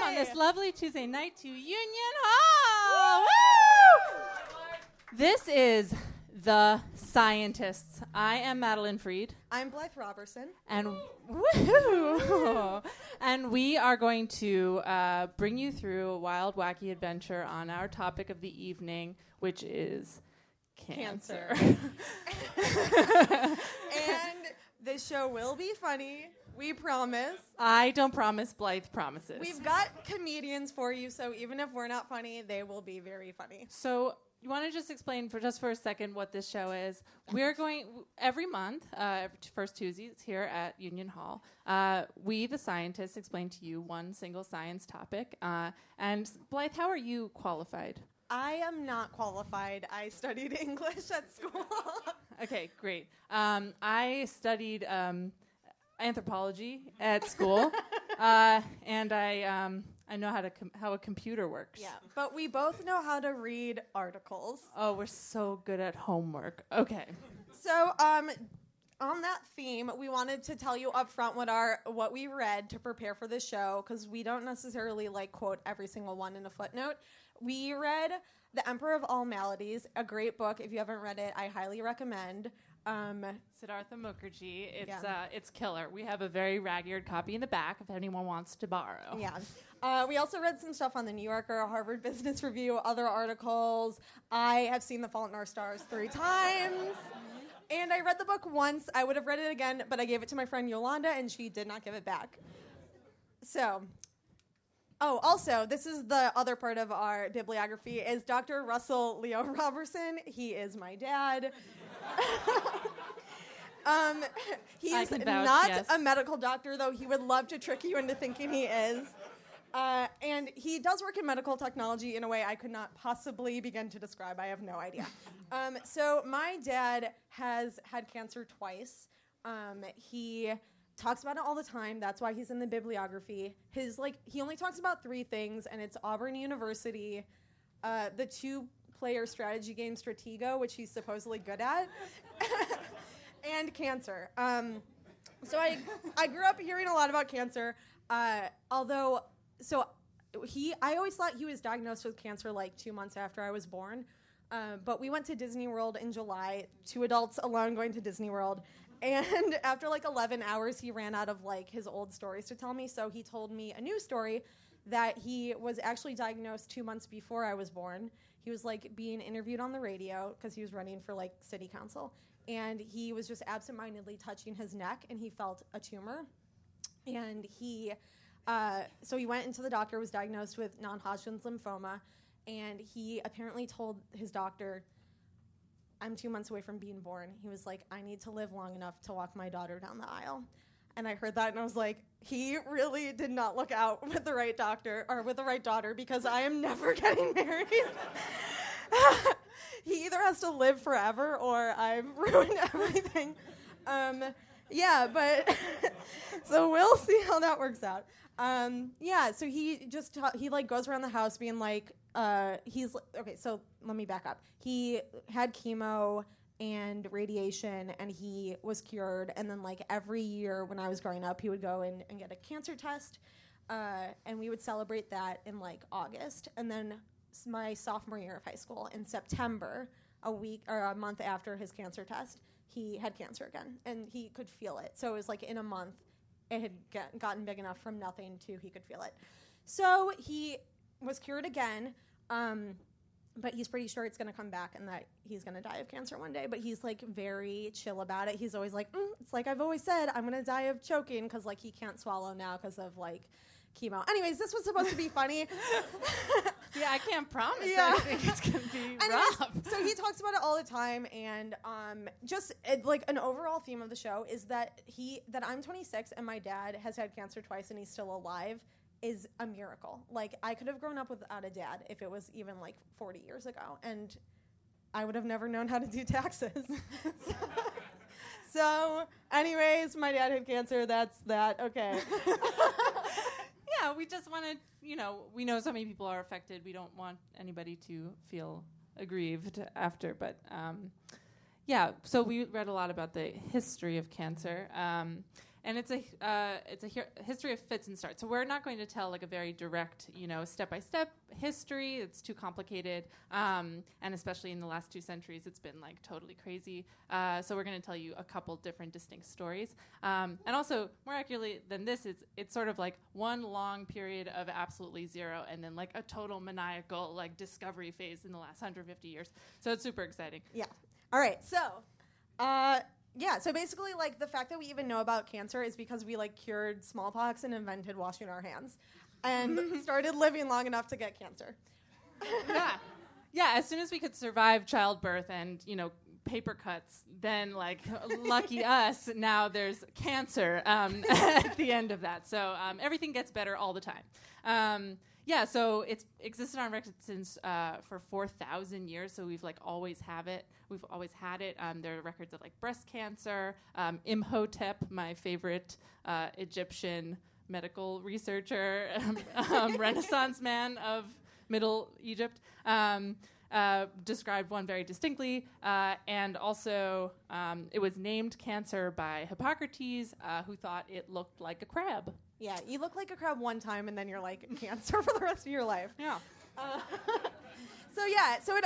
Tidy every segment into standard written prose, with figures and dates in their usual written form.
on this lovely Tuesday night to Union Hall. Woo! This is The Scientists. I am Madelyn Freed. I'm Blythe Roberson. And woohoo! And we are going to bring you through a wild, wacky adventure on our topic of the evening, which is cancer. And this show will be funny. We promise. I don't promise. Blythe promises. We've got comedians for you, so even if we're not funny, they will be very funny. So you want to just explain for a second what this show is? We're going every month, first Tuesdays here at Union Hall. We, the scientists, explain to you one single science topic. And Blythe, how are you qualified? I am not qualified. I studied English at school. Okay, great. I studied anthropology at school, and I know how a computer works. Yeah, but we both know how to read articles. Oh, we're so good at homework. Okay. So, on that theme, we wanted to tell you up front what we read to prepare for the show, because we don't necessarily quote every single one in a footnote. We read The Emperor of All Maladies, a great book. If you haven't read it, I highly recommend. Siddhartha Mukherjee. It's killer. We have a very ragged copy in the back if anyone wants to borrow. Yeah. We also read some stuff on the New Yorker, Harvard Business Review, other articles. I have seen The Fault in Our Stars 3 times. And I read the book once. I would have read it again, but I gave it to my friend Yolanda, and she did not give it back. So, also, this is the other part of our bibliography, is Dr. Russell Leo Roberson. He is my dad. He is not a medical doctor, though he would love to trick you into thinking he is. And he does work in medical technology in a way I could not possibly begin to describe. I have no idea. So my dad has had cancer twice. He talks about it all the time. That's why he's in the bibliography. He only talks about 3 things, and it's Auburn University, the 2-player strategy game Stratego, which he's supposedly good at, and cancer. So I grew up hearing a lot about cancer, I always thought he was diagnosed with cancer 2 months after I was born. But we went to Disney World in July, 2 adults alone going to Disney World. And after 11 hours, he ran out of his old stories to tell me. So he told me a new story that he was actually diagnosed 2 months before I was born. He was being interviewed on the radio because he was running for city council. And he was just absentmindedly touching his neck, and he felt a tumor. And so he went into the doctor, was diagnosed with non-Hodgkin's lymphoma, and he apparently told his doctor, I'm 2 months away from being born. He was like, I need to live long enough to walk my daughter down the aisle. And I heard that, and I was like, he really did not look out with the right doctor, or with the right daughter, because I am never getting married. He either has to live forever, or I've ruined everything. But so we'll see how that works out. So he just he goes around the house being so let me back up. He had chemo and radiation, and he was cured. And then every year when I was growing up, he would go in and get a cancer test, and we would celebrate that in August. And then my sophomore year of high school, in September, a month after his cancer test, he had cancer again, and he could feel it. So it was in a month, it had gotten big enough from nothing to he could feel it. So he was cured again, but he's pretty sure it's going to come back and that he's going to die of cancer one day. But he's very chill about it. He's always it's I've always said, I'm going to die of choking, because he can't swallow now because of chemo. Anyways, this was supposed to be funny. Yeah, I can't promise anything. It's going to be rough. So he talks about it all the time, and an overall theme of the show is that I'm 26 and my dad has had cancer twice and he's still alive is a miracle. I could have grown up without a dad if it was even 40 years ago, and I would have never known how to do taxes. So anyways, my dad had cancer. That's that. Okay. Yeah, we just want to, we know so many people are affected. We don't want anybody to feel aggrieved after. But, so we read a lot about the history of cancer. and it's a history of fits and starts. So we're not going to tell like a very direct, step-by-step history. It's too complicated, and especially in the last 2 centuries, it's been like totally crazy. So we're going to tell you a couple different distinct stories, and also more accurately than this, it's sort of like one long period of absolutely zero, and then like a total maniacal like discovery phase in the last 150 years. So it's super exciting. Yeah. All right. So, so basically, like, the fact that we even know about cancer is because we, like, cured smallpox and invented washing our hands and started living long enough to get cancer. Yeah, as soon as we could survive childbirth and, paper cuts, then, like, lucky us, now there's cancer at the end of that. So everything gets better all the time. So it's existed on record since for 4,000 years. So we've like always had it. There are records of like breast cancer. Imhotep, my favorite Egyptian medical researcher, Renaissance man of Middle Egypt, described one very distinctly. And also it was named cancer by Hippocrates, who thought it looked like a crab. Yeah, you look like a crab one time, and then you're like cancer for the rest of your life. Yeah. So it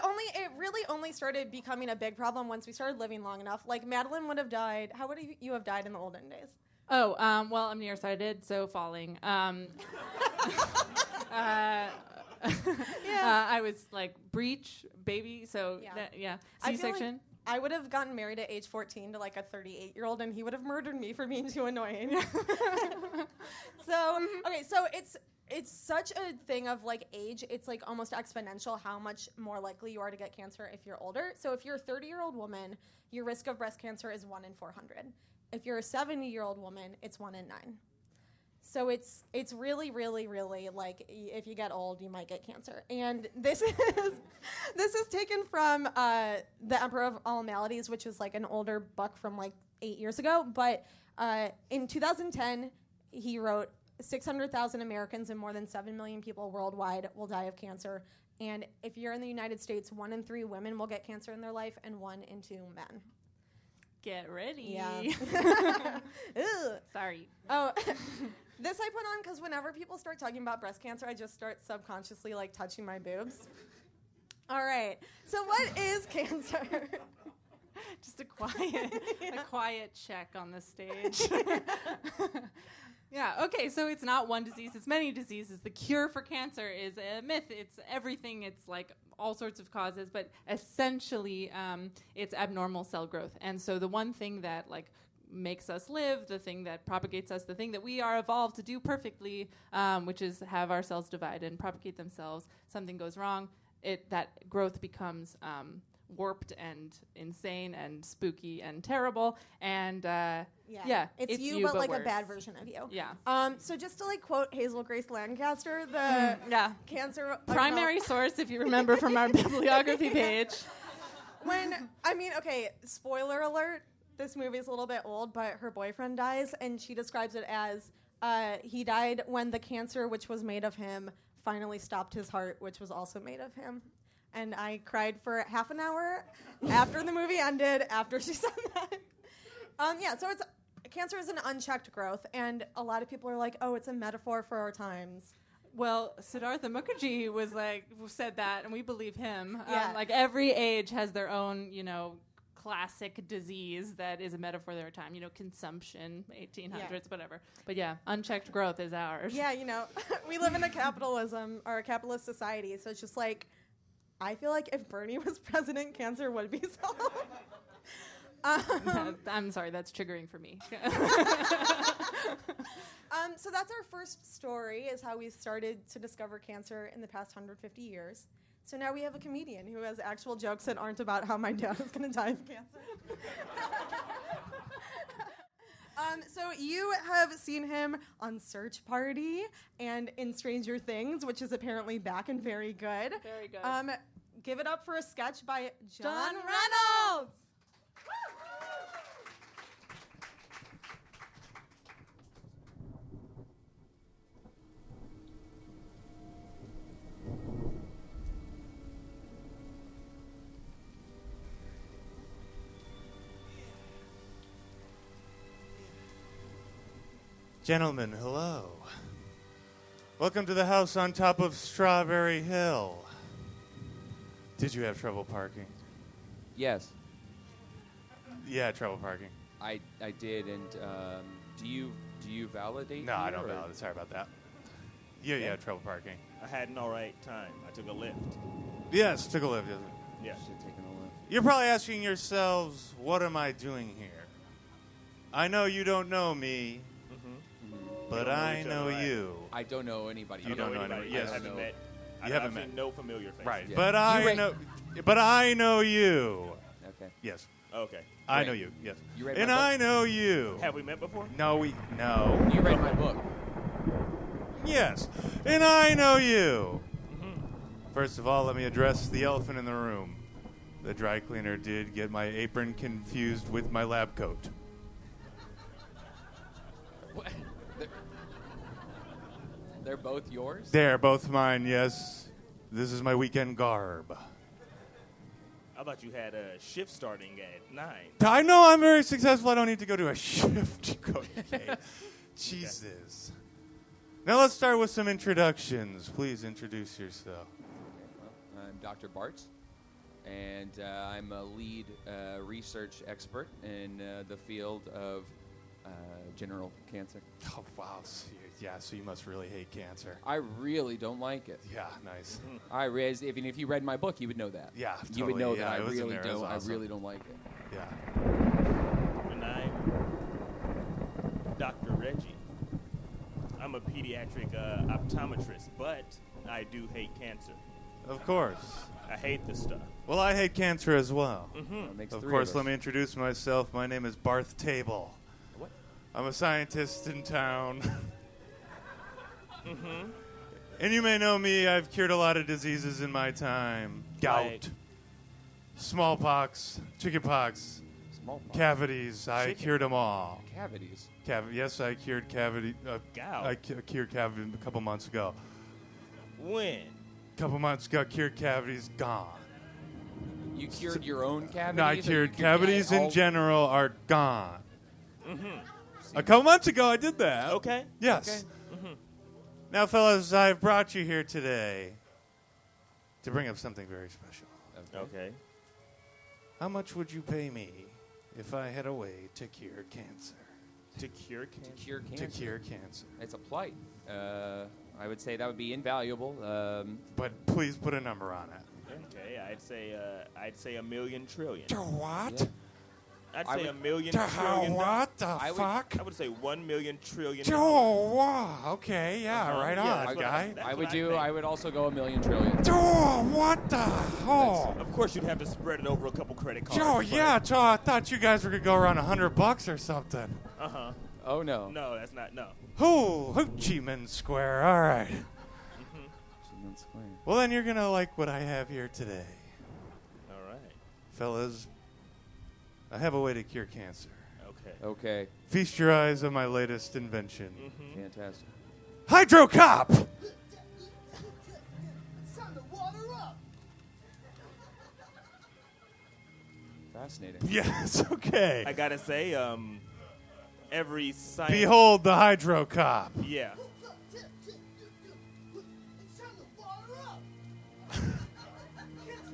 really only started becoming a big problem once we started living long enough. Like Madelyn would have died. How would you have died in the olden days? Oh, well, I'm nearsighted, so falling. I was like breech baby, so C-section. I would have gotten married at age 14 to like a 38-year-old, and he would have murdered me for being too annoying. So it's such a thing of like age. It's like almost exponential how much more likely you are to get cancer if you're older. So if you're a 30-year-old woman, your risk of breast cancer is 1 in 400. If you're a 70-year-old woman, it's 1 in 9. So it's really, really, really like if you get old, you might get cancer. And this is taken from The Emperor of All Maladies, which is like an older book from like 8 years ago. But in 2010, he wrote 600,000 Americans and more than 7 million people worldwide will die of cancer. And if you're in the United States, 1 in 3 women will get cancer in their life and 1 in 2 men. Get ready. Yeah. Sorry. Oh, this I put on because whenever people start talking about breast cancer, I just start subconsciously like touching my boobs. All right. So what is cancer? Just a quiet check on the stage. Yeah, okay, so it's not one disease, it's many diseases. The cure for cancer is a myth. It's everything. It's like all sorts of causes, but essentially it's abnormal cell growth. And so the one thing that like makes us live, the thing that propagates us, the thing that we are evolved to do perfectly, which is have our cells divide and propagate themselves, something goes wrong, that growth becomes warped and insane and spooky and terrible, and it's you but like worse. A bad version of you. So just to like quote Hazel Grace Lancaster, the cancer primary source, if you remember from our bibliography page. Spoiler alert, this movie is a little bit old, but her boyfriend dies, and she describes it as he died when the cancer which was made of him finally stopped his heart, which was also made of him. And I cried for half an hour after the movie ended, after she said that. So cancer is an unchecked growth, and a lot of people are like, oh, it's a metaphor for our times. Well, Siddhartha Mukherjee said that, and we believe him. Like every age has their own, classic disease that is a metaphor of their time. Consumption, 1800s, whatever. But unchecked growth is ours. Yeah, we live in a capitalist society, so it's just like, I feel like if Bernie was president, cancer would be solved. I'm sorry, that's triggering for me. So that's our first story, is how we started to discover cancer in the past 150 years. So now we have a comedian who has actual jokes that aren't about how my dad is going to die of cancer. So you have seen him on Search Party and in Stranger Things, which is apparently back and very good. Very good. Give it up for a sketch by John Reynolds! Gentlemen, hello. Welcome to the house on top of Strawberry Hill. Did you have trouble parking? Yes, Yeah, trouble parking. I did. And do you validate? No, I here, don't or- know. Sorry about that. Yeah, you had trouble parking. I had an all right time. I took a lift. Yes, took a lift. Yeah. Should have taken a lift. You're probably asking yourselves, what am I doing here? I know you don't know me, but don't know I each know other, right? you. I don't know anybody. You don't know anybody. anybody. Yes. I haven't met. You haven't met. No familiar face. Right, Yeah. but You I read- know. But I know you. Okay. Yes, Okay. I Right. know you. Yes, You read and my book? I know you. Have we met before? No. You read my book. Yes, and I know you. First of all, let me address the elephant in the room. The dry cleaner did get my apron confused with my lab coat. What? They're both yours? They're both mine, yes. This is my weekend garb. I thought you had a shift starting at 9. I know I'm very successful. I don't need to go to a shift. Okay. Jesus. Now let's start with some introductions. Please introduce yourself. I'm Dr. Bart, and I'm a lead research expert in the field of general cancer. Oh, wow. So you must really hate cancer. I really don't like it. Yeah, nice. If you read my book, you would know that. Yeah, You would totally. know Yeah, that I it was in really there. It was don't. awesome. I really don't like it. Yeah. And I'm Dr. Reggie. I'm a pediatric optometrist, but I do hate cancer. Of course. I hate this stuff. Well, I hate cancer as well. That makes Of three course, us. let me introduce myself. My name is Barth Table. What? I'm a scientist in town. And you may know me. I've cured a lot of diseases in my time. Gout, Like- smallpox, chickenpox, Smallpox. cavities. I Chicken. cured them all. Cavities. Yes, I cured cavity. Gout? I cured cavity a couple months ago. When? Couple months ago, cured cavities gone. You cured your own cavities? No, I or you cured cured cavities in all- general are gone. A couple months ago, I did that. Okay. Yes. Now, fellas, I've brought you here today to bring up something very special. Okay. How much would you pay me if I had a way to cure cancer? To cure cancer? Cure cancer. To cure cancer. It's a plight. I would say that would be invaluable. But please put a number on it. Okay, I'd say a million trillion. To what? Yeah. I'd I say would- a million To how trillion. what the I would- fuck? I would say 1 million trillion. Oh, wow. Okay, yeah, right Yeah, on, that's what guy. that's I what would I do. think. I would also go a million trillion. Oh, what the? Oh. Of course, you'd have to spread it over a couple credit cards. Joe, yeah, Joe, I thought you guys were going to go around $100 or something. Uh huh. Oh no. No, that's not. No. Hoochie Man Square, all right. That's fine. Well, then you're going to like what I have here today. All right. Fellas, I have a way to cure cancer. Okay. Okay. Feast your eyes on my latest invention. Fantastic. Hydrocop! It's time to water up. Fascinating. Yes, okay. I gotta say, every science. Behold the Hydrocop. Yeah. It's time to water up. Cancer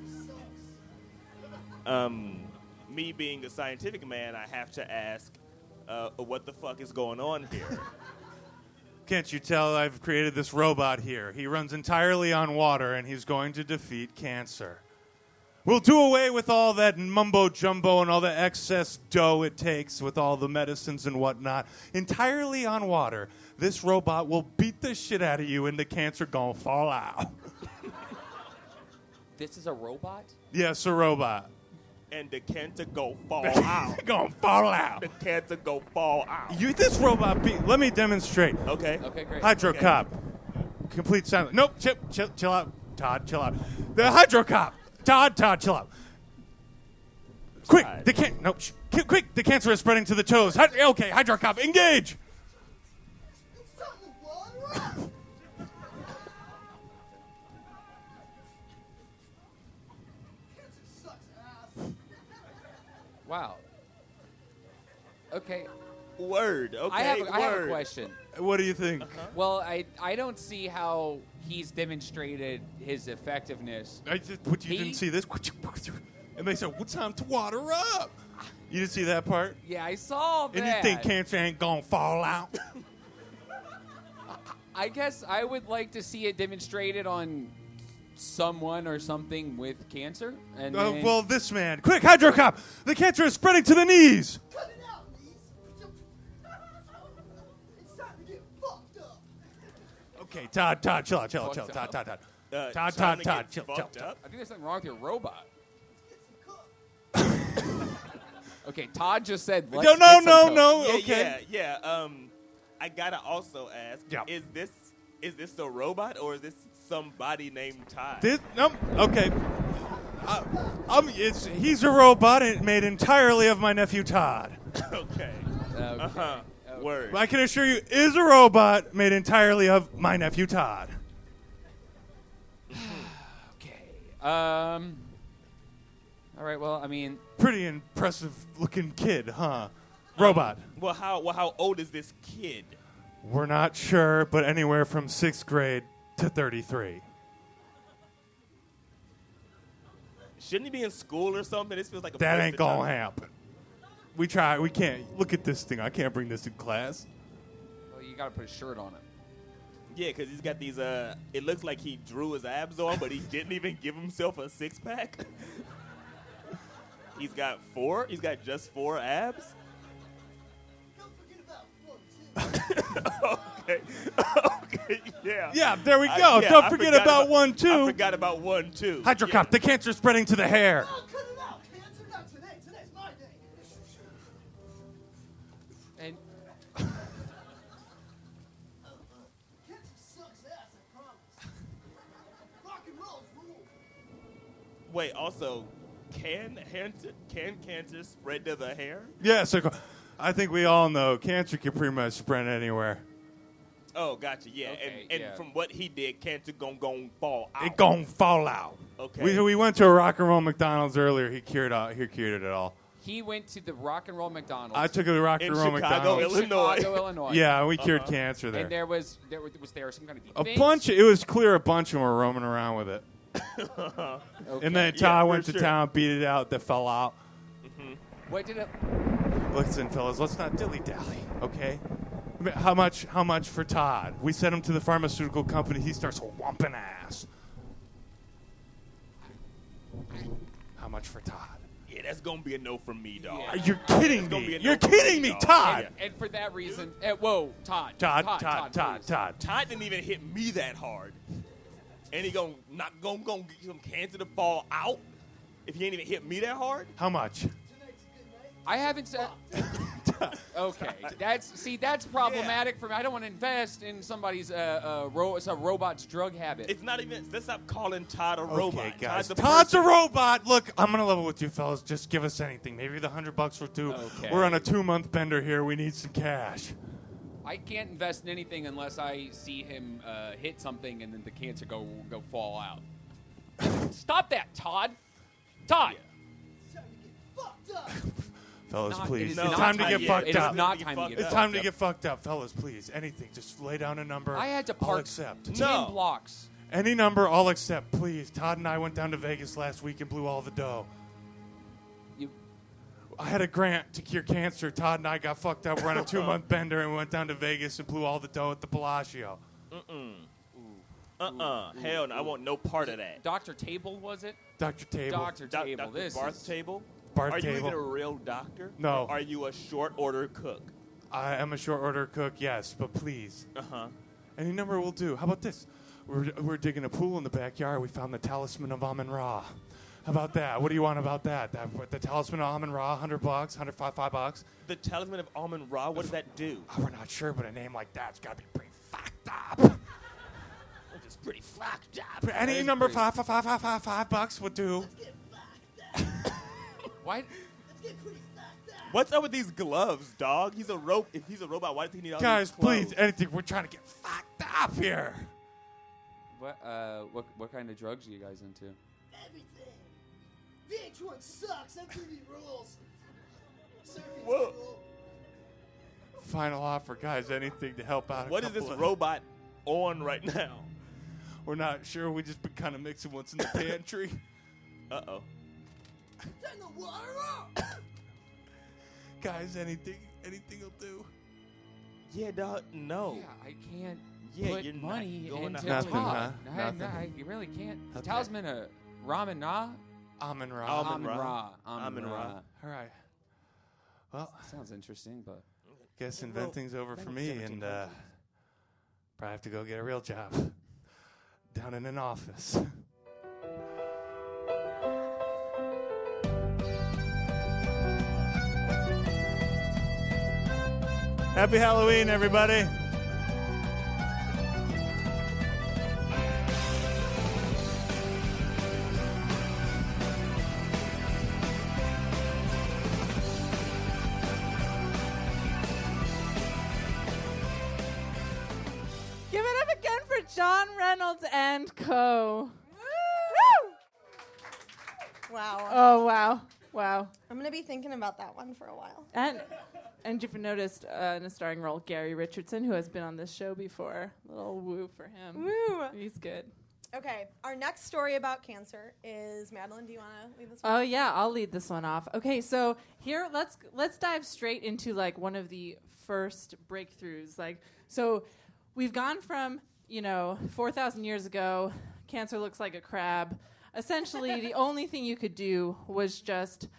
sucks. Me being a scientific man, I have to ask, what the fuck is going on here? Can't you tell I've created this robot here? He runs entirely on water, and he's going to defeat cancer. We'll do away with all that mumbo-jumbo and all the excess dough it takes with all the medicines and whatnot. Entirely on water, this robot will beat the shit out of you, and the cancer gonna fall out. This is a robot? Yes, a robot. And the cancer go fall out. Gonna fall out. The cancer go fall out. This robot let me demonstrate. Okay. Okay, great. Hydrocop. Complete silence. Nope, chill out. Todd, chill out. The Hydrocop. Todd, chill out. Quick, Todd. quick, the cancer is spreading to the toes. Okay, Hydrocop, engage. It's time to water up. Cancer sucks ass. Wow. Okay. Word. Okay. I have word. a question. What do you think? Well, I don't see how he's demonstrated his effectiveness. You didn't see this? And they said, "What's time to water up?" You didn't see that part? Yeah, I saw that. And you think cancer ain't gonna fall out? I guess I would like to see it demonstrated on someone or something with cancer. And then- Well, this man. Quick, hydrocop! The cancer is spreading to the knees! Cut it out, Lise. It's time to get fucked up. Okay, Todd, chill out. Fucked Todd, up. Todd, chill. Fucked up. I think there's something wrong with your robot. Okay, Todd just said. Let's get some coke. No. Yeah, Okay. yeah. I gotta also ask: Yeah. Is this a robot or is this somebody named Todd? Okay. He's a robot made entirely of my nephew Todd. Okay. Okay. Word. I can assure you, is a robot made entirely of my nephew Todd. Okay. All right. Well, I mean, Pretty impressive looking kid, huh? Robot. Well, how old is this kid? We're not sure, but anywhere from 6th grade to 33. Shouldn't he be in school or something? This feels like a That waste ain't of gonna time. happen. We can't. Look at this thing. I can't bring this in class. well, you got to put a shirt on it. Yeah, because he's got these. It looks like he drew his abs on, but he didn't even give himself a 6-pack. He's got 4. He's got just 4 abs. Don't forget about 1, 2. Okay. Yeah. Yeah, there we go. Yeah, Don't I forget forgot about 1, 2. I forgot about 1, 2. Hydrocop, the cancer's spreading to the hair. Oh, cut it out, cancer. Not today. Today's my day. And Cancer sucks ass, I promise. Rock and roll's rule. Wait. Also, can cancer spread to the hair? Yeah, so I think we all know cancer can pretty much spread anywhere. Oh, gotcha. Yeah. Okay, and yeah. from what he did, cancer gon' fall out. It gon' fall out. Okay. We went to a rock and roll McDonald's earlier. He cured it all. he went to the Rock and Roll McDonald's I took a rock In and roll Chicago, McDonald's. in Illinois. Chicago, Illinois. Yeah, we cured cancer there. And there was some kind of A defense? bunch. It was clear a bunch of them were roaming around with it. Okay. And then Yeah, Todd for went to sure. town, beat it out. That fell out. What did it? Listen, fellas, let's not dilly-dally, okay? How much for Todd? We sent him to the pharmaceutical company. He starts whumping ass. How much for Todd? Yeah, that's gonna be a no from me, dog. Yeah. You're kidding It's gonna be me. a no You're from kidding me, me, dog. Todd. And for that reason, whoa, Todd. Todd. please. Todd didn't even hit me that hard, and he gonna get some cancer to fall out if he ain't even hit me that hard. How much? I haven't said. Okay, that's problematic for me. I don't want to invest in somebody's robot's drug habit. It's not even. Let's stop calling Todd a robot. Okay, guys. Todd's Todd's a person. robot. Look, I'm gonna level with you, fellas. Just give us anything. Maybe the $100 will do. Okay. We're on a 2-month bender here. We need some cash. I can't invest in anything unless I see him hit something and then the cancer go fall out. Stop that, Todd. Todd. It's time to get fucked up. Fellas, Not- it please. is It's not time to time get yet. fucked It is up. not time to get It's fucked time to up. get fucked up, fellas. Please, anything. Just lay down a number. I had to I'll park accept. 10 No. blocks. Any number, I'll accept. Please. Todd and I went down to Vegas last week and blew all the dough. You, I had a grant to cure cancer. Todd and I got fucked up. We're on a 2-month bender and we went down to Vegas and blew all the dough at the Bellagio. Hell no, I want no part of that. Dr. Table, was it? Dr. Table. Dr. Table. Dr. This Barth is- Table? Barth Are you Table. even a real doctor? No. Or are you a short order cook? I am a short order cook, yes, but please. Uh-huh. Any number will do. How about this? We're digging a pool in the backyard. We found the talisman of Amun-Ra. How about that? What do you want about that? The talisman of Amun-Ra, $100, $105. The Talisman of Amun-Ra, what does that do? Oh, we're not sure, but a name like that's got to be pretty fucked up. It's pretty fucked up. But any is number, pretty- $5 would do. Let's get fucked up. Why? Let's get pretty fucked up. What's up with these gloves, dog? If he's a robot, why does he need all Guys, these clothes? please, anything. We're trying to get fucked up here. What kind of drugs are you guys into? Everything. VH1 sucks. MTV rules. Surfing's Whoa. cool. final offer, guys. Anything to help out. What is this robot on right now? We're not sure. We just been kind of mixing what's in the pantry. Uh-oh. Turn the water off! Guys, anything will do. Yeah, dog. No. Yeah, I can't Yeah, you're put not money going into to- Nothing, Todd. huh? Nothing. I really can't. The Okay. talisman of Ramen Ra? Amen, Ra. Amen Ra. Amen Amen Ra. Ra. All right. Well, Sounds interesting, but guess inventing's over for me, and probably have to go get a real job down in an office. Happy Halloween, everybody. Give it up again for John Reynolds and co. Wow. Oh, wow. Wow. I'm gonna be thinking about that one for a while. And you've noticed in a starring role, Gary Richardson, who has been on this show before. Little woo for him. Woo. He's good. Okay, our next story about cancer is Madelyn. Do you want to lead this one? Oh yeah, I'll lead this one off. Okay, so here let's dive straight into like one of the first breakthroughs. Like, so we've gone from 4,000 years ago, cancer looks like a crab. Essentially, the only thing you could do was just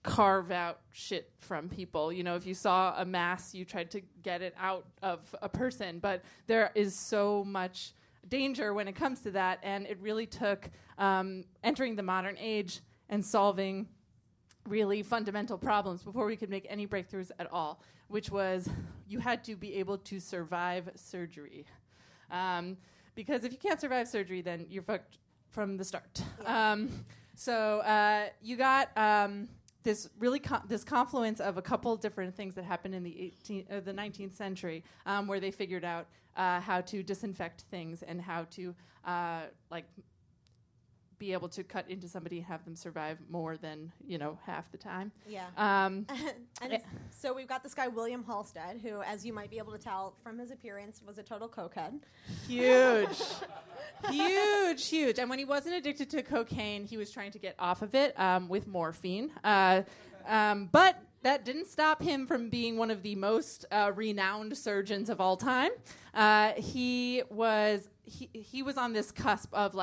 carve out shit from people. If you saw a mass, you tried to get it out of a person. But there is so much danger when it comes to that, and it really took entering the modern age and solving really fundamental problems before we could make any breakthroughs at all, which was you had to be able to survive surgery. Because if you can't survive surgery, then you're fucked from the start. Yeah. So you got this really this confluence of a couple different things that happened in the 19th century, where they figured out how to disinfect things and how to be able to cut into somebody and have them survive more than half the time. Yeah. Um, So we've got this guy, William Halstead, who, as you might be able to tell from his appearance, was a total cokehead. Huge. Huge. And when he wasn't addicted to cocaine, he was trying to get off of it with morphine. But that didn't stop him from being one of the most renowned surgeons of all time. He was on this cusp of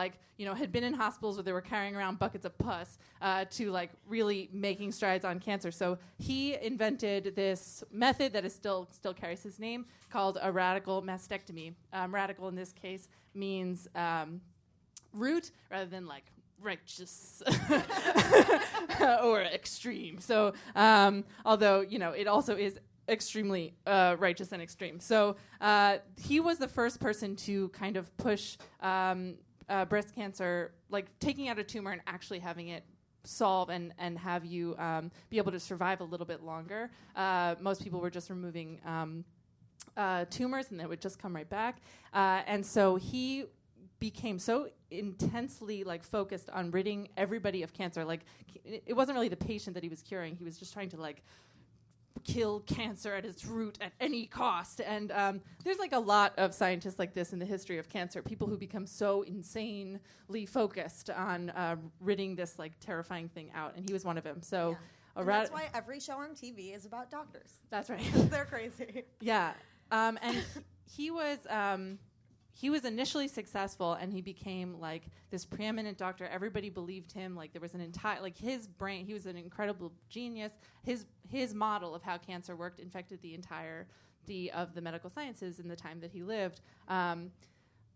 had been in hospitals where they were carrying around buckets of pus to really making strides on cancer. So he invented this method that is still carries his name, called a radical mastectomy. Radical in this case means root rather than righteous or extreme. So although it also is extremely righteous and extreme. So he was the first person to kind of push breast cancer, taking out a tumor and actually having it solve and have you be able to survive a little bit longer. Most people were just removing tumors and they would just come right back. And so he became so intensely focused on ridding everybody of cancer. It wasn't really the patient that he was curing. He was just trying to kill cancer at its root at any cost. And there's a lot of scientists like this in the history of cancer, people who become so insanely focused on ridding this terrifying thing out. And he was one of them. So And that's why every show on TV is about doctors. That's right. They're crazy. Yeah. And he was initially successful, and he became this preeminent doctor. Everybody believed him. There was an entire his brain. He was an incredible genius. His model of how cancer worked infected the entirety of the medical sciences in the time that he lived.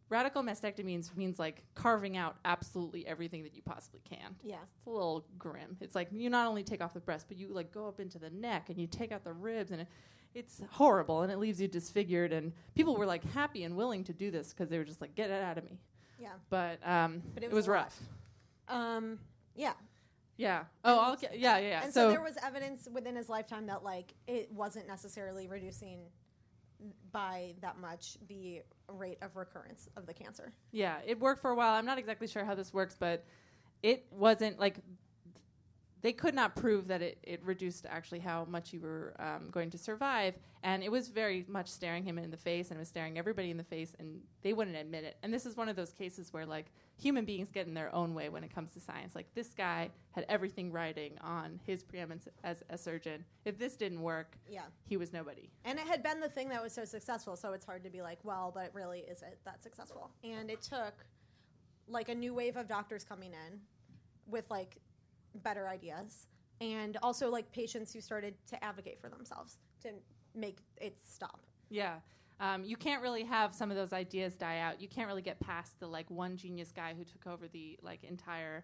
Radical mastectomy means carving out absolutely everything that you possibly can. Yeah. It's a little grim. It's you not only take off the breast, but you go up into the neck and you take out the ribs, and it's horrible, and it leaves you disfigured. And people were happy and willing to do this because they were just get it out of me. Yeah. But it was a lot. rough. Yeah. Yeah. Oh, yeah. And so there was evidence within his lifetime that it wasn't necessarily reducing by that much the rate of recurrence of the cancer. Yeah, it worked for a while. I'm not exactly sure how this works, but it wasn't they could not prove that it reduced actually how much you were going to survive. And it was very much staring him in the face, and it was staring everybody in the face, and they wouldn't admit it. And this is one of those cases where, like, human beings get in their own way when it comes to science. Like, this guy had everything riding on his preeminence as a surgeon. If this didn't work, he was nobody. And it had been the thing that was so successful, so it's hard to be like, well, but really, is it that successful? And it took, like, a new wave of doctors coming in with, like, better ideas, and also, like, patients who started to advocate for themselves to make it stop. Yeah. You can't really have some of those ideas die out. You can't really get past the, like, one genius guy who took over the, like, entire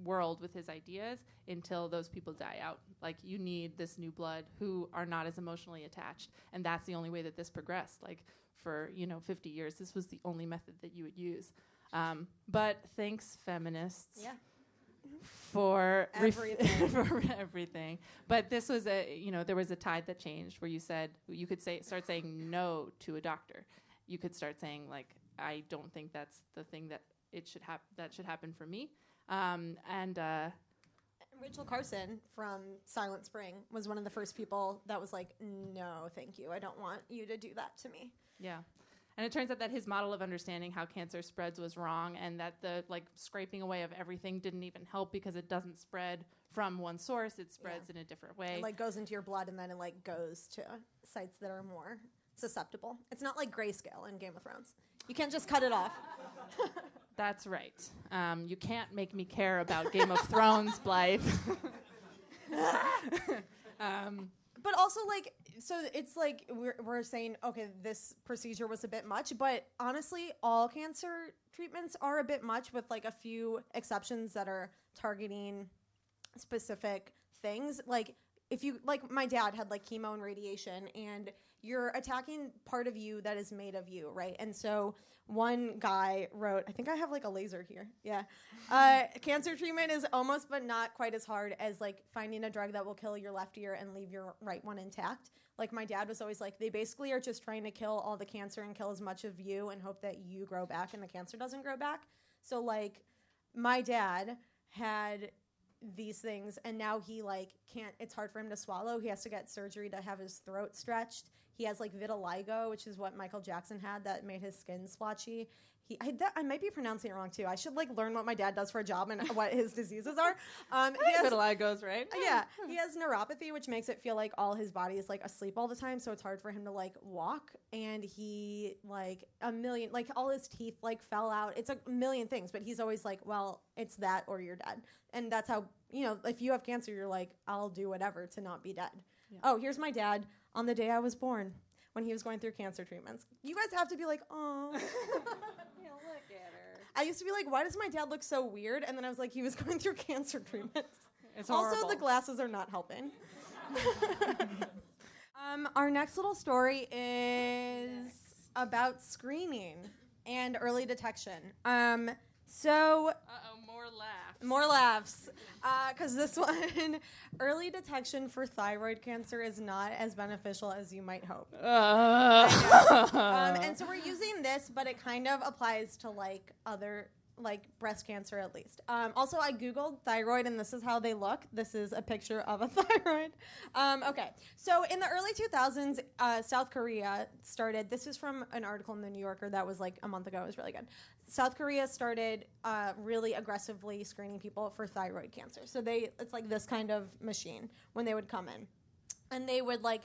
world with his ideas until those people die out. Like, you need this new blood who are not as emotionally attached, and that's the only way that this progressed. Like, for, 50 years, this was the only method that you would use. But thanks, feminists. Yeah. For everything. For everything. But this was there was a tide that changed where you said, you could start saying no to a doctor. You could start saying, like, I don't think that's the thing that should happen for me. Rachel Carson from Silent Spring was one of the first people that was like, no, thank you. I don't want you to do that to me. Yeah. And it turns out that his model of understanding how cancer spreads was wrong, and that the, like, scraping away of everything didn't even help because it doesn't spread from one source. It spreads in a different way. It, like, goes into your blood, and then it, like, goes to sites that are more susceptible. It's not like grayscale in Game of Thrones. You can't just cut it off. That's right. You can't make me care about Game of Thrones, Blythe. But also, like, so it's like we're saying, okay, this procedure was a bit much, but honestly, all cancer treatments are a bit much, with, like, a few exceptions that are targeting specific things. Like, if you, like, my dad had, like, chemo and radiation, and you're attacking part of you that is made of you, right? And so one guy wrote, I think I have, like, a laser here. Yeah. Cancer treatment is almost but not quite as hard as, like, finding a drug that will kill your left ear and leave your right one intact. Like, my dad was always like, they basically are just trying to kill all the cancer and kill as much of you and hope that you grow back and the cancer doesn't grow back. So, like, my dad had these things, and now he, like, can't, it's hard for him to swallow. He has to get surgery to have his throat stretched. He has, like, vitiligo, which is what Michael Jackson had that made his skin splotchy. I might be pronouncing it wrong, too. I should, like, learn what my dad does for a job and what his diseases are. Vitiligo's right. Yeah. He has neuropathy, which makes it feel like all his body is, like, asleep all the time, so it's hard for him to, like, walk. And he, like, all his teeth, like, fell out. It's a million things, but he's always like, well, it's that or you're dead. And that's how, if you have cancer, you're like, I'll do whatever to not be dead. Yeah. Oh, here's my dad on the day I was born when he was going through cancer treatments. You guys have to be like, oh. Look at her. I used to be like, why does my dad look so weird? And then I was like, he was going through cancer treatments. It's horrible. Also, the glasses are not helping. Our next little story is about screening and early detection. More laughs. Because this one, early detection for thyroid cancer is not as beneficial as you might hope. And so we're using this, but it kind of applies to, like, other, like, breast cancer at least. Also, I Googled thyroid, and this is how they look. This is a picture of a thyroid. Okay. So in the early 2000s, South Korea started, this is from an article in the New Yorker that was, like, a month ago. It was really good. South Korea started really aggressively screening people for thyroid cancer. So it's like this kind of machine when they would come in. And they would, like,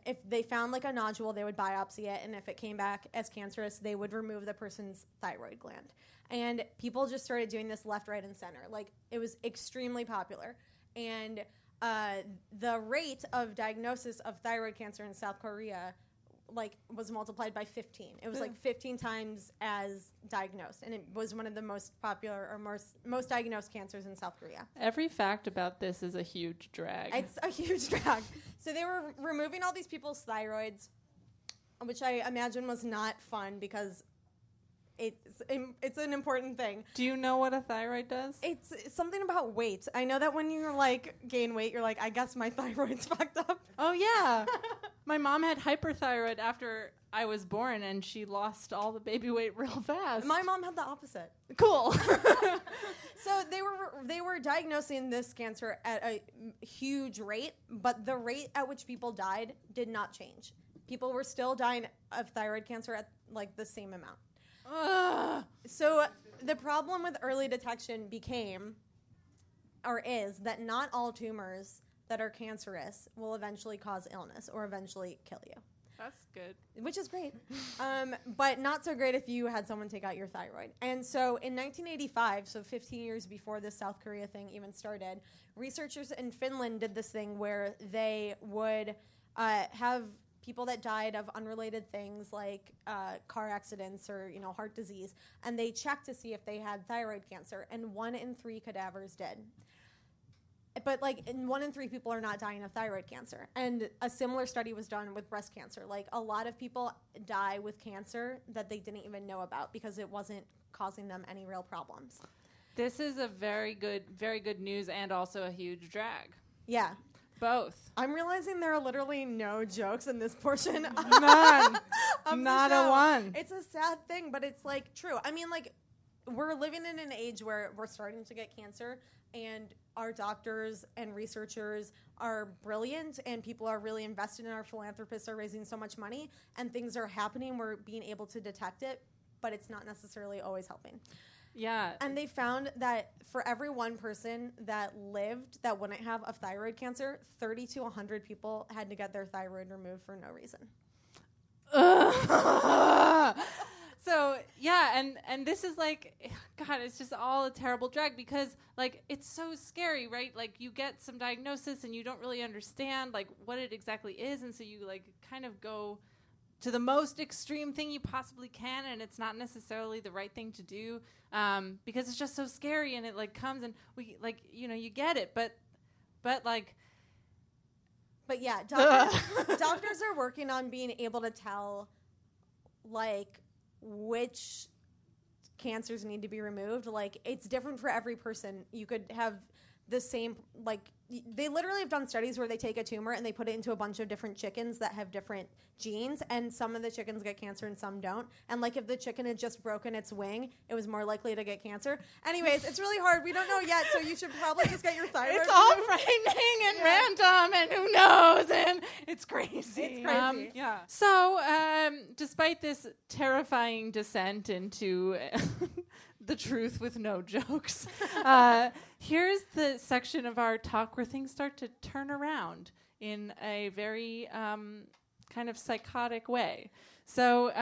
if they found, like, a nodule, they would biopsy it. And if it came back as cancerous, they would remove the person's thyroid gland. And people just started doing this left, right, and center. Like, it was extremely popular. And the rate of diagnosis of thyroid cancer in South Korea, like, was multiplied by 15. It was, like, 15 times as diagnosed. And it was one of the most popular or most diagnosed cancers in South Korea. Every fact about this is a huge drag. It's a huge drag. So they were removing all these people's thyroids, which I imagine was not fun because it's an important thing. Do you know what a thyroid does? It's something about weight. I know that when you, like, gain weight, you're like, I guess my thyroid's fucked up. Oh, yeah. My mom had hyperthyroid after I was born, and she lost all the baby weight real fast. My mom had the opposite. Cool. So they were diagnosing this cancer at a huge rate, but the rate at which people died did not change. People were still dying of thyroid cancer at like the same amount. Ugh. So the problem with early detection is that not all tumors that are cancerous will eventually cause illness or eventually kill you. That's good. Which is great. But not so great if you had someone take out your thyroid. And so in 1985, so 15 years before this South Korea thing even started, researchers in Finland did this thing where they would have people that died of unrelated things like car accidents or heart disease, and they checked to see if they had thyroid cancer, and 1 in 3 cadavers did. But 1 in 3 people are not dying of thyroid cancer. And a similar study was done with breast cancer. Like, a lot of people die with cancer that they didn't even know about because it wasn't causing them any real problems. This is a very good news and also a huge drag. Yeah. Both. I'm realizing there are literally no jokes in this portion. None. Not a one. It's a sad thing, but it's true. I mean, we're living in an age where we're starting to get cancer, and our doctors and researchers are brilliant, and people are really invested in our philanthropists are raising so much money, and things are happening. We're being able to detect it, but it's not necessarily always helping. Yeah. And they found that for every one person that lived that wouldn't have a thyroid cancer, 30 to 100 people had to get their thyroid removed for no reason. So, yeah, and this is God, it's just all a terrible drag because, it's so scary, right? You get some diagnosis and you don't really understand, what it exactly is, and so you, kind of go to the most extreme thing you possibly can, and it's not necessarily the right thing to do because it's just so scary, and it, comes, and we, you get it, but yeah, doctors are working on being able to tell, which cancers need to be removed. It's different for every person. You could have the same, they literally have done studies where they take a tumor and they put it into a bunch of different chickens that have different genes, and some of the chickens get cancer and some don't. And if the chicken had just broken its wing, it was more likely to get cancer. Anyways, it's really hard. We don't know yet, so you should probably just get your thyroid It's all removed. frightening and random, and who knows, and it's crazy. It's crazy. Yeah. So, despite this terrifying descent into the truth with no jokes, here's the section of our talk where things start to turn around in a very kind of psychotic way. So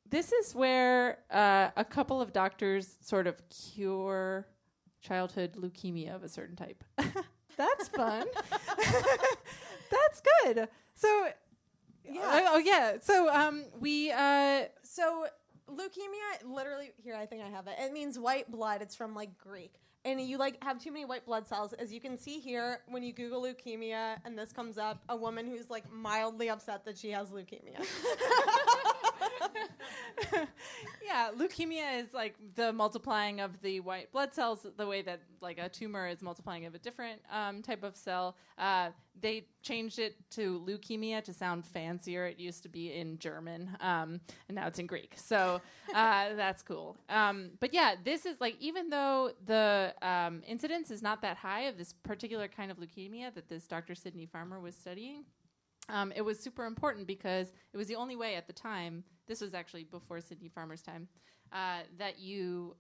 this is where a couple of doctors sort of cure childhood leukemia of a certain type. That's fun. That's good. So, yeah. So So leukemia, literally, here, I think I have it. It means white blood. It's from Greek. And you have too many white blood cells. As you can see here, when you Google leukemia and this comes up, a woman who's mildly upset that she has leukemia. Yeah, leukemia is the multiplying of the white blood cells, the way that a tumor is multiplying of a different type of cell. They changed it to leukemia to sound fancier. It used to be in German, and now it's in Greek. So that's cool. But yeah, this is even though the incidence is not that high of this particular kind of leukemia that this Dr. Sidney Farmer was studying, it was super important because it was the only way at the time, this was actually before Sidney Farmer's time, that you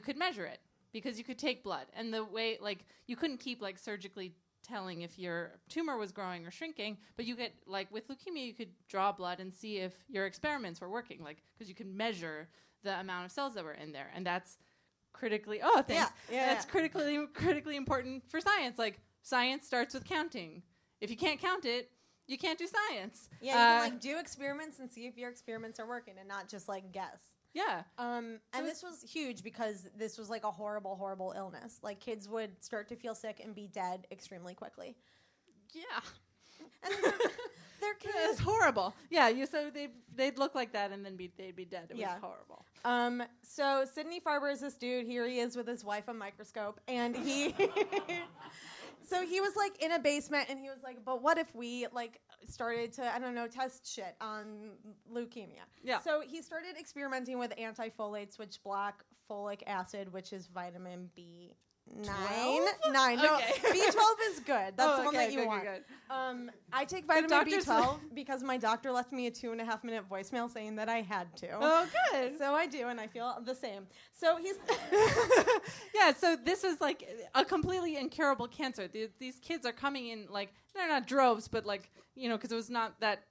could measure it because you could take blood. And the way, you couldn't keep, surgically telling if your tumor was growing or shrinking, but you could, with leukemia, you could draw blood and see if your experiments were working, because you could measure the amount of cells that were in there. And that's critically, that's critically important for science. Science starts with counting. If you can't count it, you can't do science. Yeah, you can do experiments and see if your experiments are working and not just guess. Yeah. And this was huge because this was a horrible, horrible illness. Kids would start to feel sick and be dead extremely quickly. Yeah. And they're kids. It's horrible. Yeah, so they'd look like that and then they'd be dead. It was horrible. So Sidney Farber is this dude. Here he is with his wife, a microscope, and he So he was like in a basement, and he was like, "But what if we like started to, I don't know, test shit on leukemia?" Yeah. So he started experimenting with antifolates, which block folic acid, which is vitamin B9. 9. No, Okay. B12 is good. That's the one okay, that you good, want. good. I take vitamin doctors- B12 because my doctor left me a 2.5-minute voicemail saying that I had to. Oh, good. So I do, and I feel the same. So he's Yeah, so this was like a completely incurable cancer. These kids are coming in like, they're not droves, but like, because it was not that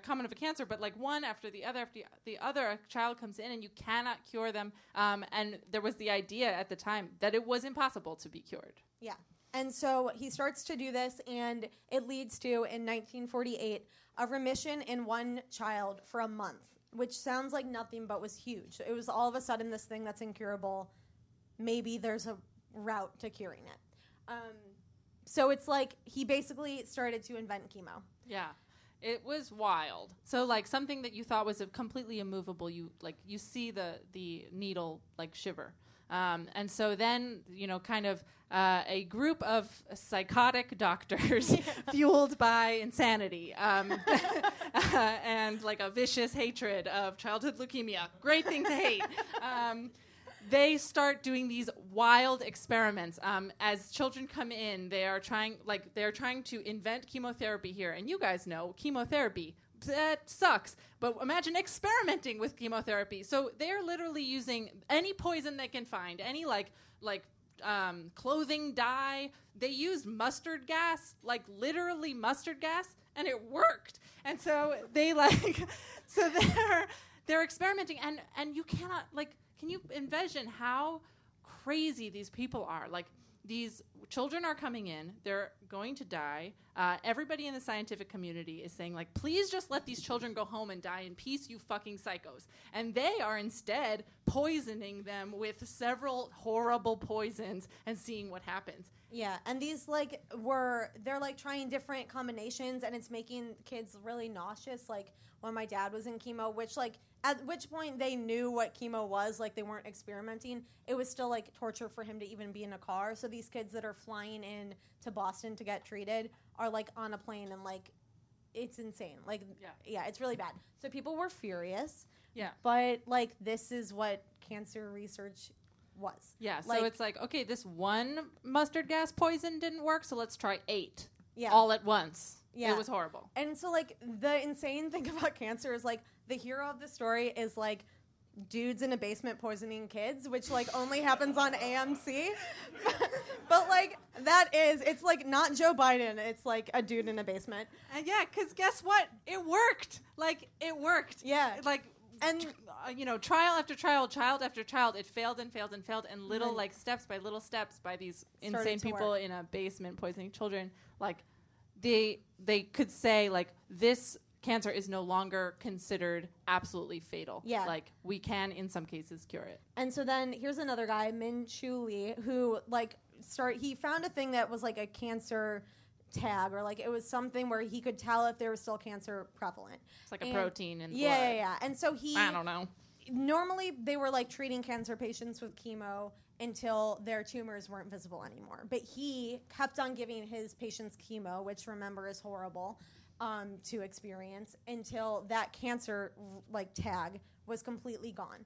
common of a cancer, but like one after the other, a child comes in and you cannot cure them. And there was the idea at the time that it was impossible to be cured. Yeah. And so he starts to do this, and it leads to, in 1948, a remission in one child for a month, which sounds like nothing but was huge. It was all of a sudden this thing that's incurable. Maybe there's a route to curing it. So it's like he basically started to invent chemo. Yeah. It was wild. So like something that you thought was completely immovable, you see the needle like shiver. And so then, kind of a group of psychotic doctors fueled by insanity and like a vicious hatred of childhood leukemia. Great thing to hate. They start doing these wild experiments. As children come in, they're trying to invent chemotherapy here. And you guys know chemotherapy, that sucks. But imagine experimenting with chemotherapy. So they're literally using any poison they can find, any clothing dye. They used mustard gas, like literally mustard gas, and it worked. And so they're experimenting, and you cannot can you envision how crazy these people are? Like, these children are coming in, they're going to die. Everybody in the scientific community is saying, like, please just let these children go home and die in peace, you fucking psychos. And they are instead poisoning them with several horrible poisons and seeing what happens. Yeah, and these they're trying different combinations, and it's making kids really nauseous. Like when my dad was in chemo, which at which point they knew what chemo was, they weren't experimenting. It was still torture for him to even be in a car. So these kids that are flying in to Boston to get treated are on a plane, and it's insane. Yeah, it's really bad. So people were furious. Yeah. But this is what cancer research was. Yeah, so it's okay, this one mustard gas poison didn't work, so let's try 8 all at once. Yeah. It was horrible. And so, the insane thing about cancer is, the hero of the story is, dudes in a basement poisoning kids, which, only happens on AMC. But, it's, not Joe Biden. It's, a dude in a basement. And yeah, because guess what? It worked. It worked. Yeah. And trial after trial, child after child, it failed and failed and failed, and little steps by these insane people in a basement poisoning children. They could say this cancer is no longer considered absolutely fatal. Yeah, we can in some cases cure it. And so then here's another guy, Min Chu Lee, who he found a thing that was a cancer tag, or it was something where he could tell if there was still cancer prevalent. It's a protein in blood. Yeah. And so I don't know. Normally they were treating cancer patients with chemo until their tumors weren't visible anymore. But he kept on giving his patients chemo, which remember is horrible to experience, until that cancer tag was completely gone.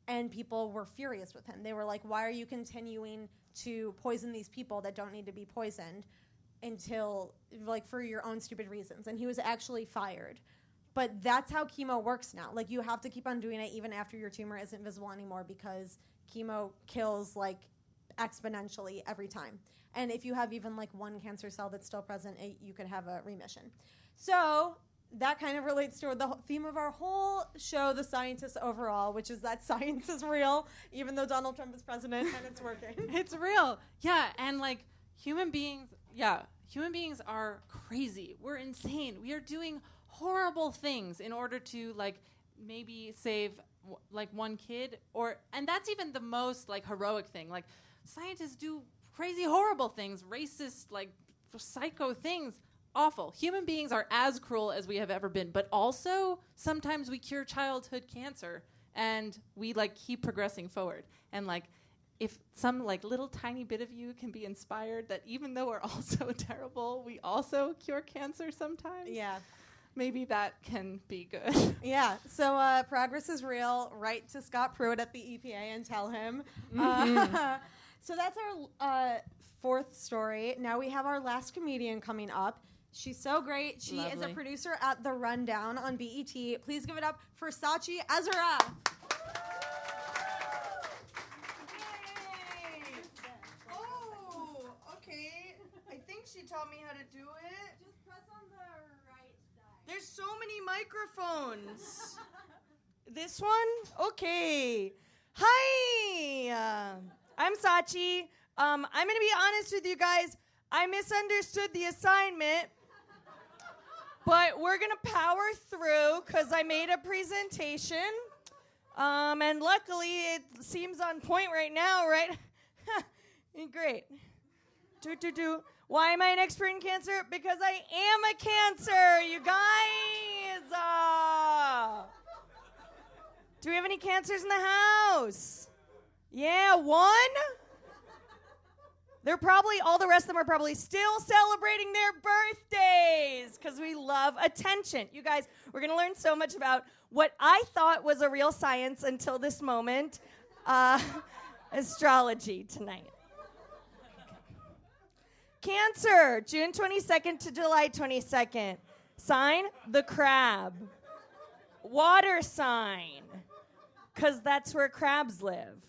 And people were furious with him. They were like, why are you continuing to poison these people that don't need to be poisoned until for your own stupid reasons? And he was actually fired. But that's how chemo works now. You have to keep on doing it even after your tumor isn't visible anymore, because chemo kills exponentially every time. And if you have even one cancer cell that's still present, you could have a remission. So that kind of relates to the theme of our whole show, The Scientists Overall, which is that science is real, even though Donald Trump is president, and it's working. It's real. Yeah, and human beings are crazy. We're insane. We are doing horrible things in order to maybe save one kid, and that's even the most heroic thing. Scientists do crazy, horrible things, racist, psycho things. Awful. Human beings are as cruel as we have ever been, but also sometimes we cure childhood cancer and we keep progressing forward. And if some like little tiny bit of you can be inspired that even though we're all so terrible, we also cure cancer sometimes. Yeah. Maybe that can be good. Yeah. So progress is real. Write to Scott Pruitt at the EPA and tell him. So that's our fourth story. Now we have our last comedian coming up. She's so great. She is a Lovely. producer at The Rundown on BET. Please give it up for Sachi Ezura. Oh, okay. I think she taught me how to do it. Just press on the right side. There's so many microphones. This one? Okay. Hi. I'm Sachi. I'm going to be honest with you guys. I misunderstood the assignment. But we're going to power through because I made a presentation. And luckily, it seems on point right now, right? Great. Why am I an expert in cancer? Because I am a cancer, you guys. Do we have any cancers in the house? Yeah, one? All the rest of them are probably still celebrating their birthdays because we love attention. You guys, we're going to learn so much about what I thought was a real science until this moment, astrology tonight. Cancer, June 22nd to July 22nd. Sign, the crab. Water sign, because that's where crabs live.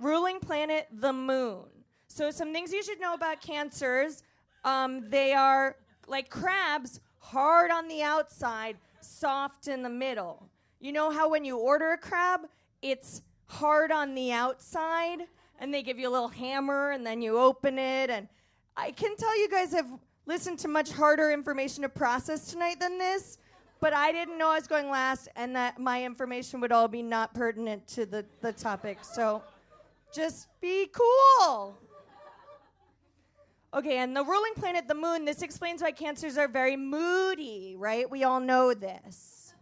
Ruling planet, the moon. So some things you should know about cancers. They are like crabs, hard on the outside, soft in the middle. You know how when you order a crab, it's hard on the outside, and they give you a little hammer, and then you open it, and I can tell you guys have listened to much harder information to process tonight than this, but I didn't know I was going last and that my information would all be not pertinent to the topic. So just be cool. Okay, and the ruling planet, the moon, this explains why cancers are very moody, right? We all know this.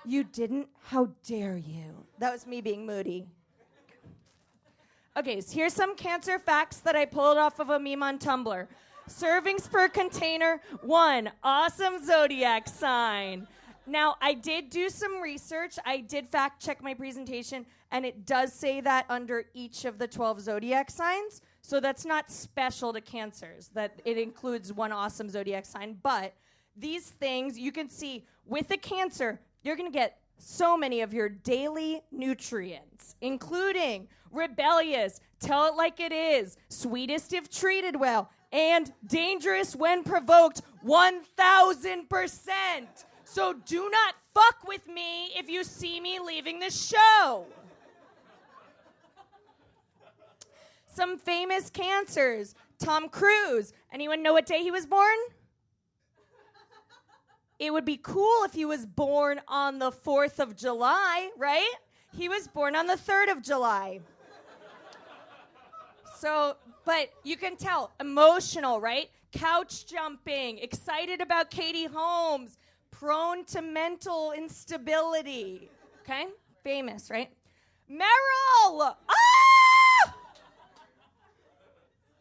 You didn't? How dare you? That was me being moody. Okay, so here's some cancer facts that I pulled off of a meme on Tumblr. Servings per container, 1, awesome zodiac sign. Now, I did do some research. I did fact check my presentation, and it does say that under each of the 12 zodiac signs. So that's not special to cancers, that it includes 1 awesome zodiac sign. But these things, you can see with a cancer, you're going to get so many of your daily nutrients, including rebellious, tell it like it is, sweetest if treated well, and dangerous when provoked 1,000%. So do not fuck with me if you see me leaving the show. Some famous cancers. Tom Cruise. Anyone know what day he was born? It would be cool if he was born on the 4th of July, right? He was born on the 3rd of July. So, but you can tell, emotional, right? Couch jumping, excited about Katie Holmes, prone to mental instability. Okay? Famous, right? Meryl! Ah!